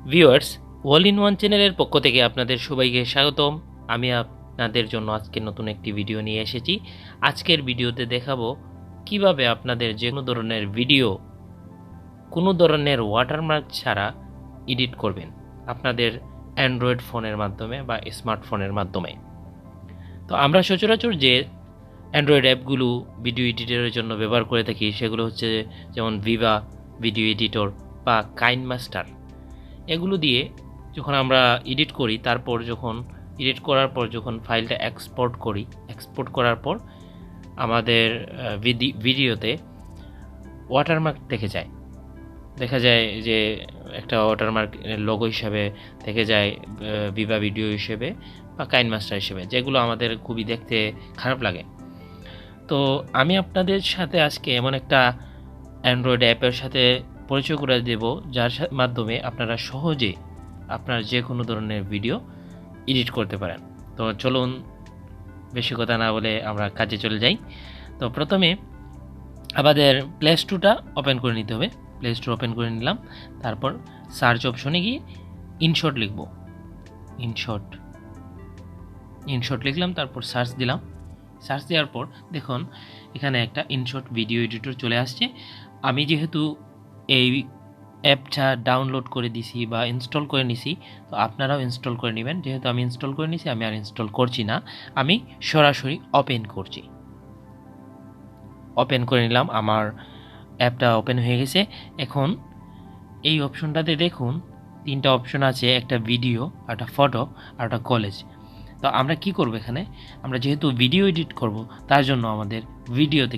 Viewers, all in one চ্যানেলের পক্ষ থেকে আপনাদের সবাইকে স্বাগতম। আমি আপনাদের জন্য আজকে নতুন একটি ভিডিও নিয়ে এসেছি। আজকের ভিডিওতে দেখাবো কিভাবে আপনাদের যে কোনো ধরনের ভিডিও কোনো ধরনের ওয়াটারমার্ক ছাড়া এডিট করবেন আপনাদের অ্যান্ড্রয়েড ফোনের মাধ্যমে বা স্মার্টফোনের মাধ্যমে। তো আমরা সচরাচর যে অ্যান্ড্রয়েড অ্যাপগুলো ভিডিও এডিটরের জন্য ব্যবহার করে থাকি সেগুলো হচ্ছে যেমন ভিভা ভিডিও এডিটর বা কাইনমাস্টার। এগুলো দিয়ে যখন আমরা এডিট করি, তারপর যখন এডিট করার পর যখন ফাইলটা এক্সপোর্ট করার পর আমাদের ভিডিওতে ওয়াটারমার্ক দেখা যায় যে একটা ওয়াটারমার্ক লোগো হিসাবে থেকে যায় ভিভা ভিডিও হিসেবে বা কাইনমাস্টার হিসেবে, যেগুলো আমাদের খুবই দেখতে খারাপ লাগে। তো আমি আপনাদের সাথে আজকে এমন একটা অ্যান্ড্রয়েড অ্যাপের সাথে পরিচয় করে দেব যার মাধ্যমে আপনারা সহজে আপনার যে কোনো ধরনের ভিডিও এডিট করতে পারেন। তো চলুন বেশি কথা না বলে আমরা কাজে চলে যাই। তো প্রথমে আমাদের প্লে স্টোরটা ওপেন করে নিতে হবে। প্লে স্টোর ওপেন করে নিলাম, তারপর সার্চ অপশনে গিয়ে ইনশট লিখব। ইনশট লিখলাম, তারপর সার্চ দিলাম। সার্চ দেওয়ার পর দেখুন এখানে একটা ইনশট ভিডিও এডিটর চলে আসছে। আমি যেহেতু এই অ্যাপটা ডাউনলোড করে দিছি বা ইনস্টল করে নিছি, তো আপনারাও ইনস্টল করে নেবেন। যেহেতু আমি ইনস্টল করে নিছি, আমি আর ইনস্টল করছি না, আমি সরাসরি ওপেন করছি। ওপেন করে নিলাম, আমার অ্যাপটা ওপেন হয়ে গেছে। এখন এই অপশনটাতে দেখুন তিনটা অপশন আছে, একটা ভিডিও, একটা ফটো আর একটা কলেজ। তো আমরা কি করব, এখানে আমরা যেহেতু ভিডিও এডিট করব তার জন্য আমাদের ভিডিওতে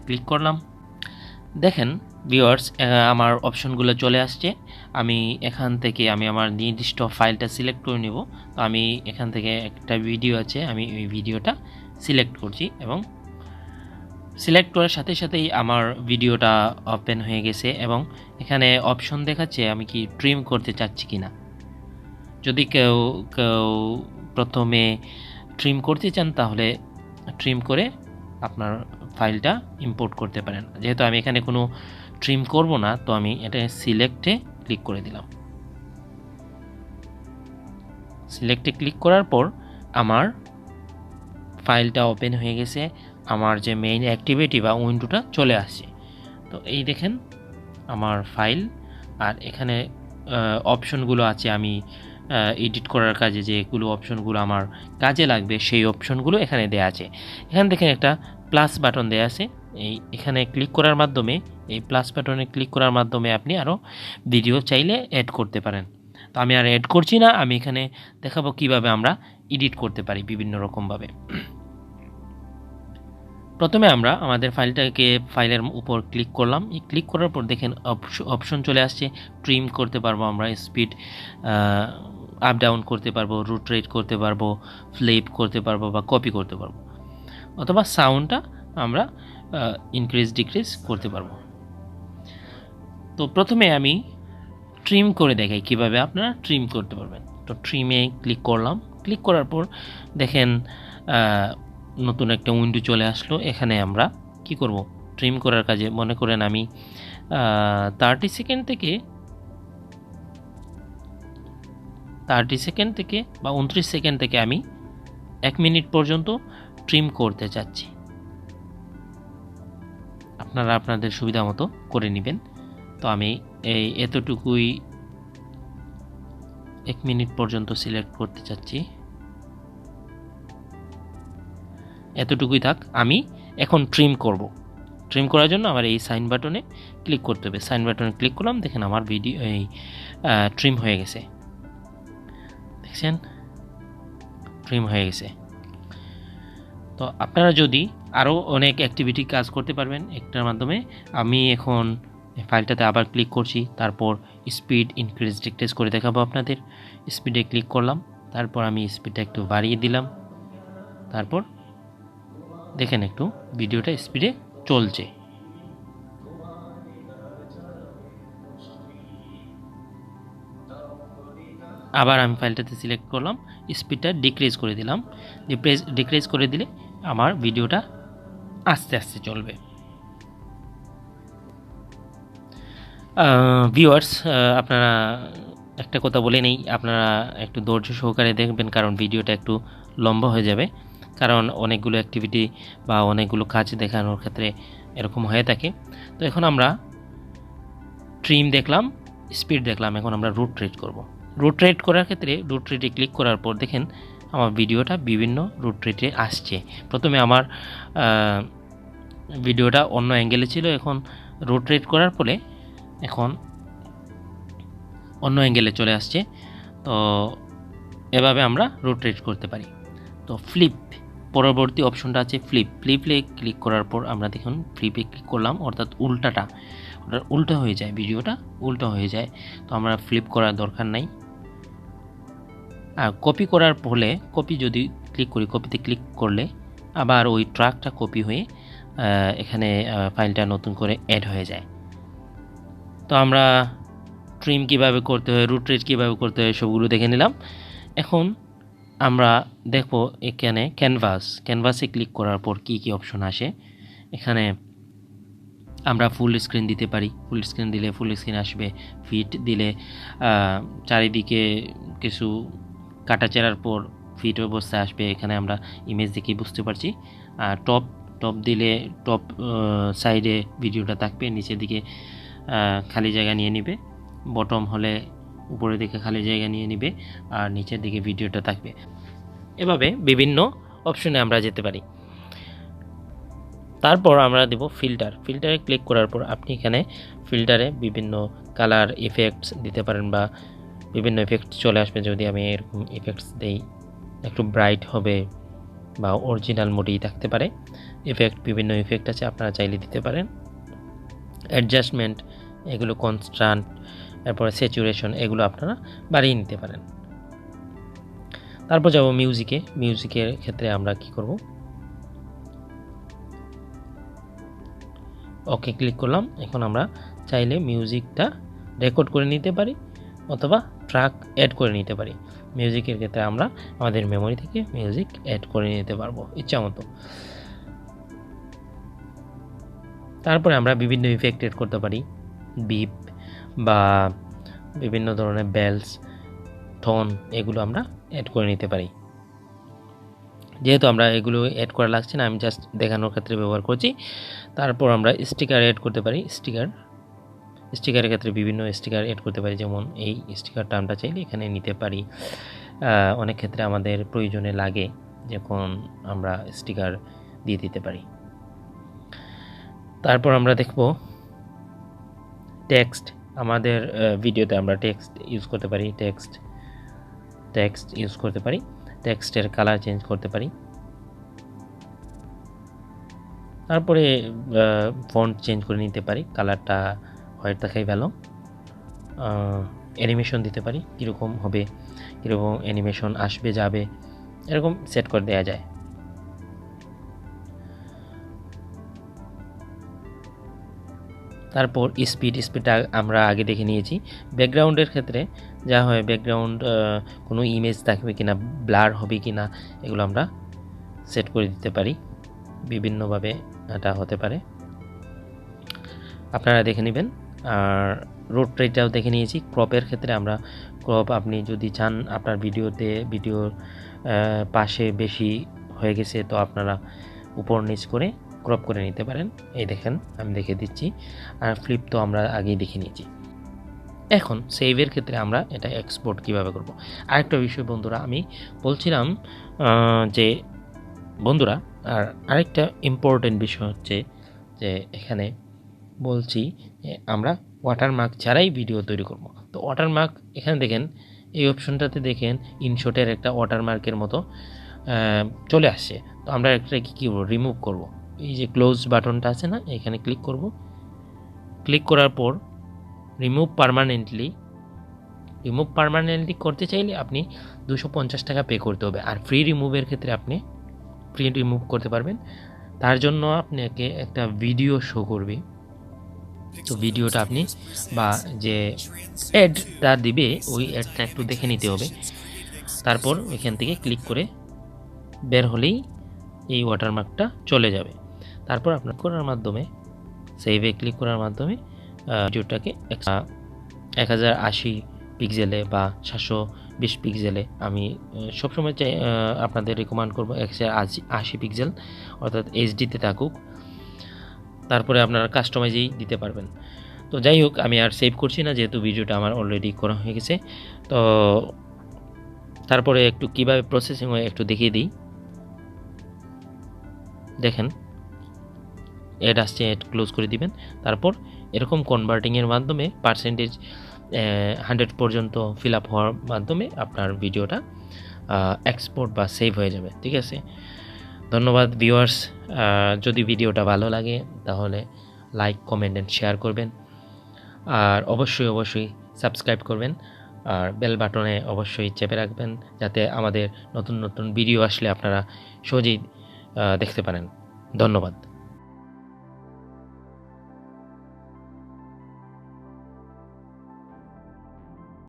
ক্লিক করলাম। দেখেন ভিউয়ার্স, আমার অপশনগুলো চলে আসছে। আমি এখান থেকে আমার নির্দিষ্ট ফাইলটা সিলেক্ট করে নেব। তো আমি এখান থেকে একটা ভিডিও আছে, আমি ওই ভিডিওটা সিলেক্ট করছি এবং সিলেক্ট করার সাথে সাথেই আমার ভিডিওটা ওপেন হয়ে গেছে এবং এখানে অপশন দেখাচ্ছে আমি কি ট্রিম করতে চাচ্ছি কিনা। যদি কেউ প্রথমে ট্রিম করতে চান তাহলে ট্রিম করে আপনার ফাইলটা ইম্পোর্ট করতে পারেন। যেহেতু আমি এখানে কোনো ট্রিম করব না, তো আমি এটা সিলেক্টে ক্লিক করে দিলাম। সিলেক্টে ক্লিক করার পর আমার ফাইলটা ওপেন হয়ে গেছে, আমার যে মেইন অ্যাক্টিভিটি বা উইন্ডোটা চলে আসছে। তো এই দেখেন আমার ফাইল, আর এখানে অপশনগুলো আছে। আমি এডিট করার কাজে যেগুলো অপশনগুলো আমার কাজে লাগবে সেই অপশনগুলো এখানে দেয়া আছে। এখান থেকে একটা প্লাস বাটন দেয়া আছে, এখানে ক্লিক করার মাধ্যমে, এই প্লাস বাটনে ক্লিক করার মাধ্যমে আপনি আরও ভিডিও চাইলে অ্যাড করতে পারেন। তো আমি আর অ্যাড করছি না, আমি এখানে দেখাবো কিভাবে আমরা এডিট করতে পারি বিভিন্ন রকমভাবে। প্রথমে আমরা আমাদের ফাইলের উপর ক্লিক করলাম। এই ক্লিক করার পর দেখেন অপশন চলে আসছে। ট্রিম করতে পারবো আমরা, স্পিড আপ ডাউন করতে পারবো, রোটেট করতে পারবো, ফ্লিপ করতে পারবো বা কপি করতে পারবো, অথবা সাউন্ডটা আমরা ইনক্রিজ ডিক্রিজ করতে পারবো। তো প্রথমে আমি ট্রিম করে দেখাই কিভাবে আপনারা ট্রিম করতে পারবেন। তো ট্রিমে ক্লিক করলাম। ক্লিক করার পর দেখেন নতুন একটা উইন্ডো চলে আসলো। এখানে আমরা কি করব, ট্রিম করার কাজে মনে করেন আমি 30 সেকেন্ড থেকে বা 29 সেকেন্ড থেকে আমি 1 মিনিট পর্যন্ত ট্রিম করতে চাচ্ছি। আপনারা আপনাদের সুবিধা মতো করে নেবেন। তো আমি এই এতটুকুই 1 মিনিট পর্যন্ত সিলেক্ট করতে চাচ্ছি। এতটুকুই থাক, আমি এখন ট্রিম করব। ট্রিম করার জন্য আমার এই সাইন বাটনে ক্লিক করতে হবে। সাইন বাটনে ক্লিক করলাম, দেখেন আমার ভিডিও এই ট্রিম হয়ে গেছে। দেখছেন ট্রিম হয়ে গেছে। তো আপনারা যদি আরও অনেক অ্যাক্টিভিটি কাজ করতে পারবেন একটার মাধ্যমে। আমি এখন ফাইলটাতে আবার ক্লিক করছি, তারপর স্পিড ইনক্রিজ ডিক্রিজ করে দেখাবো আপনাদের। স্পিডে ক্লিক করলাম, তারপর আমি স্পিডটা একটু বাড়িয়ে দিলাম। তারপর দেখেন একটু ভিডিওটা স্পিডে চলছে। আবার আমি ফাইলটাতে সিলেক্ট করলাম, স্পিডটা ডিক্রিজ করে দিলাম। ডিক্রিজ করে দিলে আমার ভিডিওটা আস্তে আস্তে চলবে। ভিউয়ার্স, আপনারা একটা কথা বলে নেই, আপনারা একটু ধৈর্য সহকারে দেখবেন, কারণ ভিডিওটা একটু লম্বা হয়ে যাবে, কারণ অনেকগুলো অ্যাক্টিভিটি বা অনেকগুলো কাজ দেখানোর ক্ষেত্রে এরকম হয়ে থাকে। তো এখন আমরা ট্রিম দেখলাম, স্পিড দেখলাম, এখন আমরা রুট রেট করব। রুট রেট করার ক্ষেত্রে রুট রেটে ক্লিক করার পর দেখেন আমার ভিডিওটা বিভিন্ন রুট রেটে আসছে। প্রথমে আমার ভিডিওটা অন্য অ্যাঙ্গেলে ছিল, এখন রুট রেট করার ফলে এখন অন্য অ্যাঙ্গেলে চলে আসছে। তো এভাবে আমরা রোটেট করতে পারি। তো ফ্লিপ, পরবর্তী অপশনটা আছে ফ্লিপ। ফ্লিপে ক্লিক করার পর আমরা দেখুন ফ্লিপে ক্লিক করলাম, অর্থাৎ ওটা উল্টো হয়ে যায়, ভিডিওটা উল্টো হয়ে যায়। তো আমরা ফ্লিপ করার দরকার নাই। আর কপি করার ফলে, কপি যদি ক্লিক করি, কপিতে ক্লিক করলে আবার ওই ট্র্যাকটা কপি হয়ে এখানে ফাইলটা নতুন করে অ্যাড হয়ে যায়। তো আমরা ট্রিম কিভাবে করতে হয়, রুট রেট কীভাবে করতে হয় সবগুলো দেখে নিলাম। এখন আমরা দেখব এখানে ক্যানভাসে ক্লিক করার পর কি কি অপশন আসে। এখানে আমরা ফুল স্ক্রিন দিতে পারি, ফুল স্ক্রিন দিলে ফুল স্ক্রিন আসবে, ফিট দিলে চারিদিকে কিছু কাটাচেরার পর ফিট অবস্থায় আসবে, এখানে আমরা ইমেজ দেখে বুঝতে পারছি। আর টপ দিলে টপ সাইডে ভিডিওটা থাকবে, নিচের দিকে খালি জায়গা নিয়ে নিবে, বটম হলে উপরের দিকে খালি জায়গা নিয়ে নিবে, আর নিচের দিকে ভিডিওটা থাকবে। এভাবে বিভিন্ন অপশনে আমরা যেতে পারি। তারপর আমরা দেব ফিল্টারে ক্লিক করার পর আপনি এখানে ফিল্টারে বিভিন্ন কালার ইফেক্টস দিতে পারেন, বা বিভিন্ন ইফেক্ট চলে আসবে। যদি আমি এরকম ইফেক্টস দেই, একটু ব্রাইট হবে বা অরিজিনাল মোডেই থাকতে পারে। বিভিন্ন ইফেক্ট আছে, আপনারা চাইলে দিতে পারেন। অ্যাডজাস্টমেন্ট, এগুলো কনস্ট্যান্ট, তারপরে স্যাচুরেশন, এগুলো আপনারা বাড়িয়ে নিতে পারেন। তারপর যাব মিউজিকের ক্ষেত্রে আমরা কি করব, ওকে ক্লিক করলাম। এখন আমরা চাইলে মিউজিকটা রেকর্ড করে নিতে পারি অথবা ট্র্যাক অ্যাড করে নিতে পারি। মিউজিকের ক্ষেত্রে আমরা আমাদের মেমোরি থেকে মিউজিক অ্যাড করে নিতে পারবো ইচ্ছা মতো। তারপরে আমরা বিভিন্ন ইফেক্ট অ্যাড করতে পারি, বিপ বা বিভিন্ন ধরনের বেলস, টোন, এগুলো আমরা অ্যাড করে নিতে পারি। যেহেতু আমরা এগুলো অ্যাড করা লাগছে না, আমি জাস্ট দেখানোর ক্ষেত্রে ব্যবহার করছি। তারপর আমরা স্টিকার অ্যাড করতে পারি। স্টিকারের ক্ষেত্রে বিভিন্ন স্টিকার অ্যাড করতে পারি, যেমন এই স্টিকারটা আমরা চাইলে এখানে নিতে পারি। অনেক ক্ষেত্রে আমাদের প্রয়োজনে লাগে, যখন আমরা স্টিকার দিয়ে দিতে পারি। তারপর আমরা দেখব টেক্সট। আমাদের ভিডিওতে আমরা টেক্সট ইউজ করতে পারি, টেক্সট ইউজ করতে পারি, টেক্সটের কালার চেঞ্জ করতে পারি। তারপরে ফন্ট চেঞ্জ করে নিতে পারি, কালারটা হোয়াইট দেখাই ভালো। অ্যানিমেশন দিতে পারি, কীরকম হবে, কীরকম অ্যানিমেশন আসবে যাবে, এরকম সেট করে দেওয়া যায়। তারপর স্পিডটা আমরা আগে দেখে নিয়েছি। ব্যাকগ্রাউন্ডের ক্ষেত্রে যা হয়, ব্যাকগ্রাউন্ড কোনো ইমেজ থাকবে কিনা, ব্লার হবে কিনা, এগুলো আমরা সেট করে দিতে পারি। বিভিন্নভাবে এটা হতে পারে, আপনারা দেখে নেবেন। আর রোড রেটটাও দেখে নিয়েছি। ক্রপের ক্ষেত্রে আমরা আপনি যদি চান আপনার ভিডিওর পাশে বেশি হয়ে গেছে, তো আপনারা উপর নিচ করে ক্রপ করে নিতে পারেন। এই দেখেন, আমি দেখে দিচ্ছি। আর ফ্লিপ তো আমরা আগেই দেখে নিয়েছি। এখন সেভের ক্ষেত্রে আমরা এটা এক্সপোর্ট কিভাবে করব। আরেকটা বিষয় বন্ধুরা, আমি বলছিলাম যে বন্ধুরা, আর আরেকটা ইম্পর্টেন্ট বিষয় হচ্ছে যে এখানে বলছি আমরা ওয়াটারমার্ক ছাড়াই ভিডিও তৈরি করব। তো ওয়াটারমার্ক এখানে দেখেন, এই অপশনটাতে দেখেন ইনশটের একটা ওয়াটারমার্কের মতো চলে আসছে। তো আমরা একটা কী করবো, রিমুভ করব। এই যে ক্লোজ বাটনটা আছে না, এখানে ক্লিক করব। ক্লিক করার পর রিমুভ পার্মানেন্টলি করতে চাইলে আপনি 250 টাকা পে করতে হবে। আর ফ্রি রিমুভের ক্ষেত্রে আপনি ফ্রি রিমুভ করতে পারবেন। তার জন্য আপনাকে একটা ভিডিও শো করবে। তো ভিডিওটা আপনি বা যে অ্যাডটা দিবে, ওই অ্যাডটা একটু দেখে নিতে হবে। তারপর এখান থেকে ক্লিক করে বের হলেই এই ওয়াটারমার্কটা চলে যাবে। তারপর আপনার করার মাধ্যমে, সেভে ক্লিক করার মাধ্যমে ভিডিওটাকে 1080 পিক্সেলে বা 720 পিক্সেলে আমি সবসময় চাই আপনাদের রিকমেন্ড করব 1080 পিক্সেল অর্থাৎ এইচডিতে থাকুক, তারপরে আপনারা কাস্টমাইজেই দিতে পারবেন। তো যাই হোক, আমি আর সেভ করছি না যেহেতু ভিডিওটা আমার অলরেডি করা হয়ে গেছে। তো তারপরে একটু কিভাবে প্রসেসিং হয় একটু দেখিয়ে দিই। দেখেন অ্যাড আসছে, অ্যাড ক্লোজ করে দিবেন। তারপর এরকম কনভার্টিংয়ের মাধ্যমে পার্সেন্টেজ 100 পর্যন্ত ফিল আপ হওয়ার মাধ্যমে আপনার ভিডিওটা এক্সপোর্ট বা সেভ হয়ে যাবে। ঠিক আছে, ধন্যবাদ ভিউয়ার্স। যদি ভিডিওটা ভালো লাগে তাহলে লাইক, কমেন্ট অ্যান্ড শেয়ার করবেন, আর অবশ্যই সাবস্ক্রাইব করবেন, আর বেল বাটনে অবশ্যই চেপে রাখবেন যাতে আমাদের নতুন নতুন ভিডিও আসলে আপনারা সহজেই দেখতে পারেন। ধন্যবাদ।